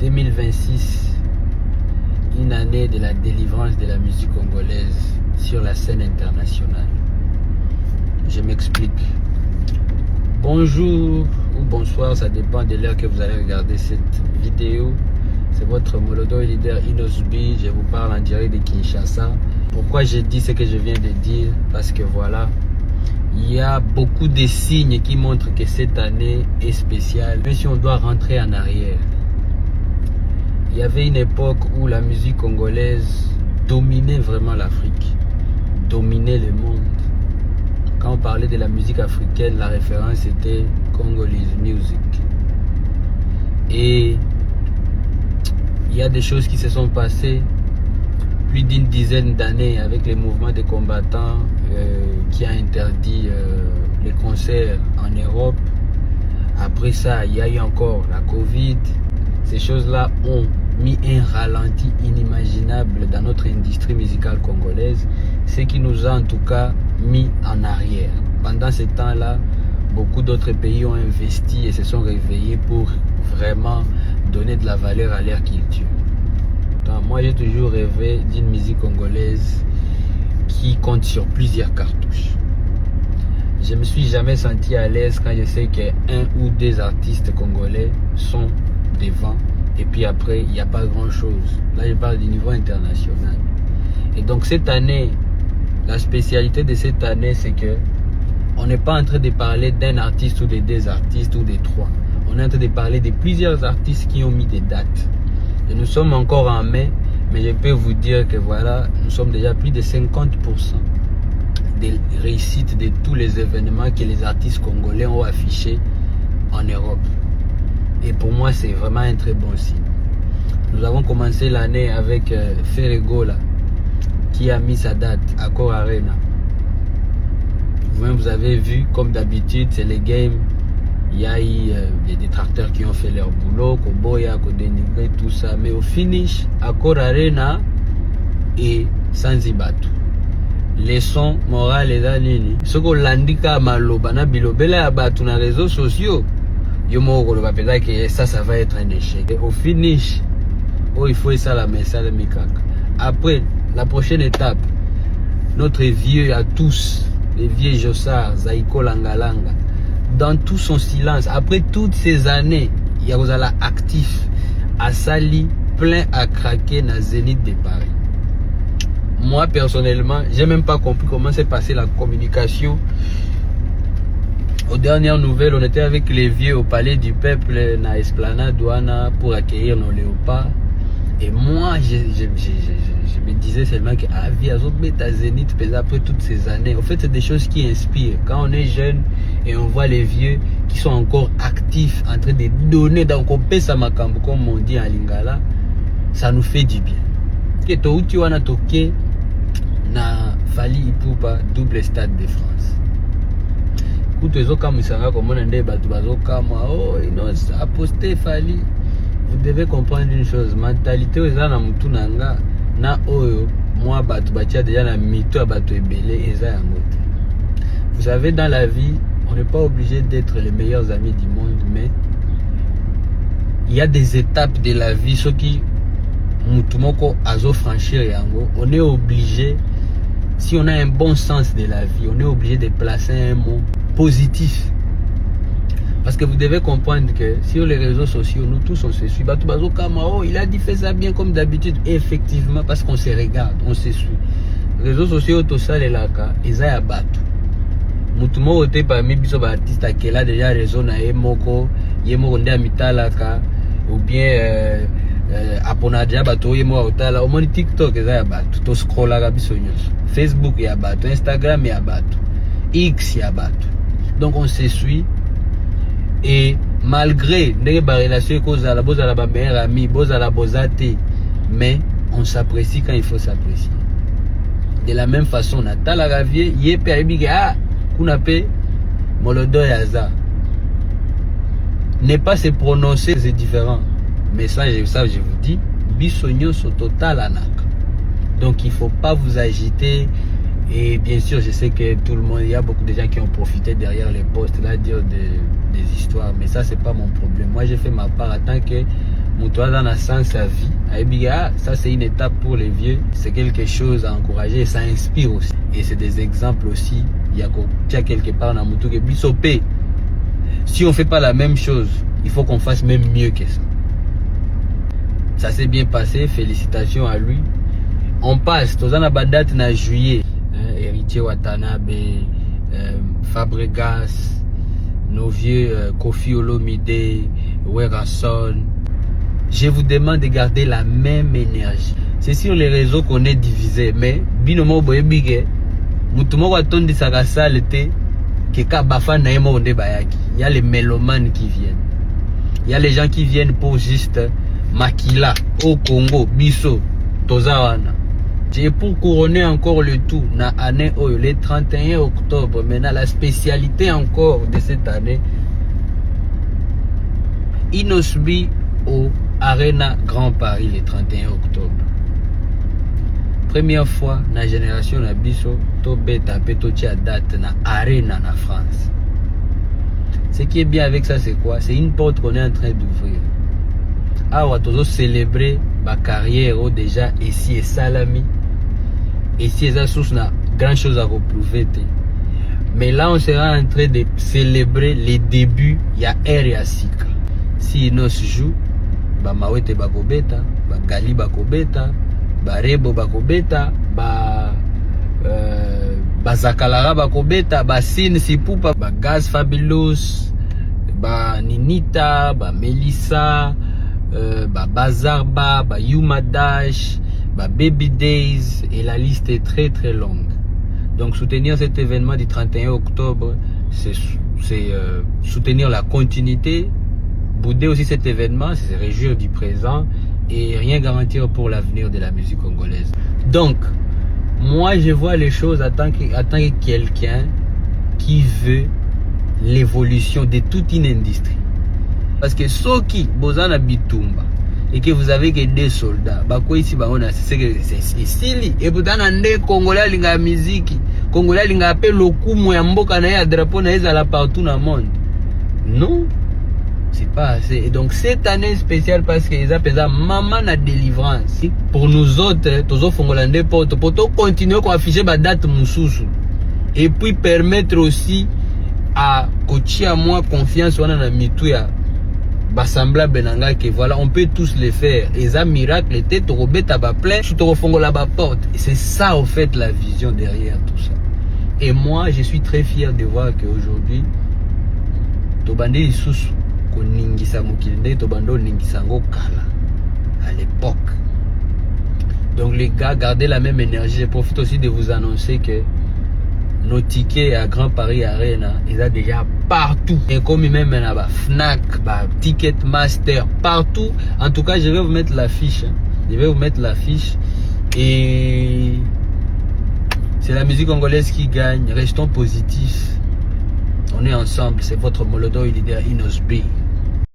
2026, une année de la délivrance de la musique congolaise sur la scène internationale. Je m'explique. Bonjour ou bonsoir, ça dépend de l'heure que vous allez regarder cette vidéo. C'est votre Molodo leader Inosbi, je vous parle en direct de Kinshasa. Pourquoi je dis ce que je viens de dire? Parce que voilà, il y a beaucoup de signes qui montrent que cette année est spéciale. Mais si on doit rentrer en arrière, il y avait une époque où la musique congolaise dominait vraiment l'Afrique, dominait le monde. Quand on parlait de la musique africaine, la référence était Congolese Music. Et il y a des choses qui se sont passées plus d'une dizaine d'années avec les mouvements des combattants qui a interdit les concerts en Europe. Après ça, il y a eu encore la Covid. Ces choses-là ont mis un ralenti inimaginable dans notre industrie musicale congolaise, ce qui nous a en tout cas mis en arrière. Pendant ce temps-là, beaucoup d'autres pays ont investi et se sont réveillés pour vraiment donner de la valeur à leur culture. Moi, j'ai toujours rêvé d'une musique congolaise qui compte sur plusieurs cartouches. Je me suis jamais senti à l'aise quand je sais qu'un ou deux artistes congolais sont devant et puis après, il n'y a pas grand-chose. Là, je parle du niveau international. Et donc, cette année, la spécialité de cette année, c'est que on n'est pas en train de parler d'un artiste ou de deux artistes ou de trois. On est en train de parler de plusieurs artistes qui ont mis des dates. Et nous sommes encore en mai, mais je peux vous dire que voilà, nous sommes déjà plus de 50% des réussites de tous les événements que les artistes congolais ont affichés en Europe. Et pour moi, c'est vraiment un très bon signe. Nous avons commencé l'année avec Ferregola, qui a mis sa date à Accor Arena. Vous avez vu, comme d'habitude, c'est les games. Il y a eu des détracteurs qui ont fait leur boulot, Koboya, Kodenigré, tout ça. Mais au finish, Accor Arena et Sanzibatu. Leçon morale et danini. Ce qu'on l'indique à Malobana Bilobela Abatu dans les réseaux sociaux. Yomo Kolobapeda que ça va être un échec. Et au finish, oh, il faut ça la message de Mikak. Après, la prochaine étape, notre vieux à tous, les vieux Jossard, Zaiko Langalanga, dans tout son silence, après toutes ces années, il y a actif, à Sali, plein à craquer dans Zénith de Paris. Moi, personnellement, j'ai même pas compris comment s'est passée la communication. Aux dernières nouvelles, on était avec les vieux au Palais du Peuple, na Esplanade Douana, pour accueillir nos léopards. Et moi, je me disais seulement que ah, vie à Zénith, après toutes ces années. En fait, c'est des choses qui inspirent. Quand on est jeune et on voit les vieux qui sont encore actifs, en train de donner, donc on pèse à Makambo, comme on dit en Lingala, ça nous fait du bien. Que tu wana toqué na Fali Ipupa, double stade de France. Écoute, comment oh, a posté Fali. Vous devez comprendre une chose, mentalité aux na mutu nanga na oyo moi batu batia déjà na mito a batu ebele eza yango te. Vous savez, dans la vie, on n'est pas obligé d'être les meilleurs amis du monde, mais il y a des étapes de la vie ceux qui mutu moko azo franchir yango, on est obligé, si on a un bon sens de la vie, on est obligé de placer un mot positif. Parce que vous devez comprendre que sur les réseaux sociaux, nous tous on se suit. Oh, il a dit fait ça bien comme d'habitude. Effectivement, parce qu'on se regarde, on se suit. Les réseaux sociaux, tout ça, les laka, ils ont abattu. Mutumo ote parmi biso ba artiste qui là déjà raison na yemoko nde amitalaka ou bien apona déjà bato yemo otala au moins TikTok ils ont abattu. To scrolla biso nyos. Facebook ya abattu, Instagram ya abattu, X ya abattu. Donc on se suit. Et malgré les relations cause à la base à la meilleure amie, bose à la bosate, mais on s'apprécie quand il faut s'apprécier. De la même façon, Natal Ravier, yé permis ah, qu'on appelle Molodo Yaza. Ne pas se prononcer, c'est différent. Mais ça, je vous dis, bisogno so total anak. Donc il faut pas vous agiter. Et bien sûr, je sais que tout le monde, il y a beaucoup de gens qui ont profité derrière les posts là, dire des histoires. Mais ça, c'est pas mon problème. Moi, j'ai fait ma part en tant que Moutoua dans le sens sa vie. Ça c'est une étape pour les vieux, c'est quelque chose à encourager et ça inspire aussi. Et c'est des exemples aussi. Il y a quelque part dans Moutou que Bissopé. Si on ne fait pas la même chose, il faut qu'on fasse même mieux que ça. Ça s'est bien passé, félicitations à lui. On passe, tous en date en juillet. Héritier Watanabe, Fabregas, nos vieux Kofi Olomide, Werason. Je vous demande de garder la même énergie. C'est sur les réseaux qu'on est divisé, mais binomo boye bige, mutumo watondi sagasalete, keka bafa na emo onde bayaki. Il y a les mélomanes qui viennent. Il y a les gens qui viennent pour juste Makila, au Congo, Bisso, Tozawana. Et pour couronner encore le tout, na année le 31 octobre, maintenant la spécialité encore de cette année, Inosbi au Arena Grand Paris le 31 octobre. Première fois na génération na biso to beta petochi à date na Arena na France. Ce qui est bien avec ça c'est quoi? C'est une porte qu'on est en train d'ouvrir. Ah on va célébrer ma carrière déjà ici et Salami. Ici et ça source na grand chose à reprouver. Mais là on sera en train de célébrer les débuts. Il y a R et Asika. Si Inos joue, ba Mawete bakobeta, ba Gali bakobeta, ba Rebo bakobeta, ba Zakalara bakobeta, ba Sin Sipupa, ba Gaz Fabulous, ba Ninita, ba Melissa, ba Bazarba, ba Yuma Dash, ba Baby Days, et la liste est très très longue. Donc soutenir cet événement du 31 octobre, c'est soutenir la continuité. Bouder aussi cet événement, c'est se réjouir du présent et rien garantir pour l'avenir de la musique congolaise. Donc, moi je vois les choses en tant que quelqu'un qui veut l'évolution de toute une industrie. Parce que Soki, Bozana Bitumba, et que vous avez que des soldats, bah ici c'est Sili, et pourtant on Congolais linga musique, Congolais linga appelle le coup moya mboka na ya drapeau na ezala partout dans le monde. Non. C'est pas assez. Et donc cette année spéciale parce que les appellent maman na délivrance. Pour nous autres, tous autres Congolais pour continuer à afficher ma date mususu. Et puis permettre aussi à coacher à moi confiance on a mituya basambla benanga que voilà on peut tous les faire. Et ça miracle était to robeta ba plein, tout au fongola ba porte. Et c'est ça en fait la vision derrière tout ça. Et moi je suis très fier de voir qu'aujourd'hui Tobande isusu Ningisa Mukilde Tobando Ningisango Kala à l'époque. Donc les gars, gardez la même énergie. Je profite aussi de vous annoncer que nos tickets à Grand Paris Arena, ils sont déjà partout. Et comme même à Fnac, Ticketmaster, partout. En tout cas, je vais vous mettre l'affiche. Je vais vous mettre l'affiche. Et c'est la musique congolaise qui gagne. Restons positifs. On est ensemble. C'est votre Molodo leader Inosbi.